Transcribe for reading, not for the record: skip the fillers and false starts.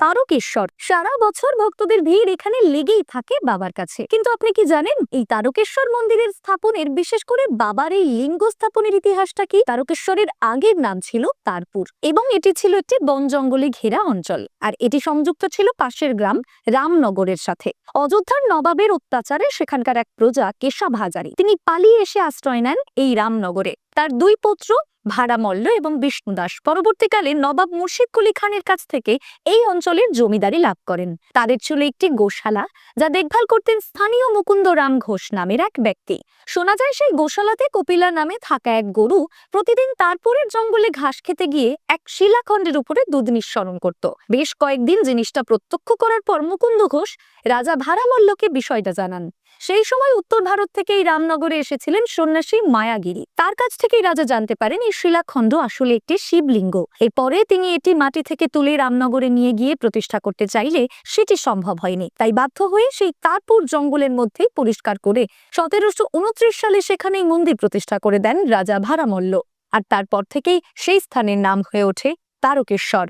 তারকেশ্বর। সারা বছর ভক্তদের ভিড় এখানে লেগেই থাকে বাবার কাছে। কিন্তু আপনি কি জানেন এই তারকেশ্বর মন্দিরের স্থাপনের, বিশেষ করে বাবার এই লিঙ্গ স্থাপনের ইতিহাসটা কি? তারকেশ্বরের আগের নাম ছিল তারপুর এবং এটি ছিল একটি বন জঙ্গলে ঘেরা অঞ্চল। আর এটি সংযুক্ত ছিল পাশের গ্রাম রামনগরের সাথে। অযোধ্যার নবাবের অত্যাচারে সেখানকার এক প্রজা কেশব হাজারি তিনি পালিয়ে এসে আশ্রয় নেন এই রামনগরে। তার দুই পুত্র ভাড়ামল্ল এবং বিষ্ণুদাস পরবর্তীকালে নবাব মুর্শিদ কুলি খানের কাছ থেকে এই অঞ্চলের জমিদারি লাভ করেন। তাদের ছিল একটি গোশালা, যা দেখভাল করতেন স্থানীয় মুকুন্দ রাম ঘোষ নামের এক ব্যক্তি। শোনা যায় সেই গোশালাতে কপিলা নামে থাকা এক গরু প্রতিদিন তারপুরের জঙ্গলে ঘাস খেতে গিয়ে এক শিলাখণ্ডের উপরে দুধ নিঃসরণ করত। বেশ কয়েকদিন জিনিসটা প্রত্যক্ষ করার পর মুকুন্দ ঘোষ রাজা ভাড়ামল্লকে বিষয়টা জানান। সেই সময় উত্তর ভারত থেকে এই রামনগরে এসেছিলেন সন্ন্যাসী মায়াগিরি। তার কাছ থেকেই রাজা জানতে পারেন এই শিলাখণ্ড আসলে একটি শিবলিঙ্গ। এরপরে তিনি এটি মাটি থেকে তুলে রামনগরে নিয়ে গিয়ে প্রতিষ্ঠা করতে চাইলে সেটি সম্ভব হয়নি। তাই বাধ্য হয়ে সেই তারপুর জঙ্গলের মধ্যেই পরিষ্কার করে 1729 সালে সেখানেই মন্দির প্রতিষ্ঠা করে দেন রাজা ভাড়ামল্ল। আর তারপর থেকেই সেই স্থানের নাম হয়ে ওঠে তারকেশ্বর।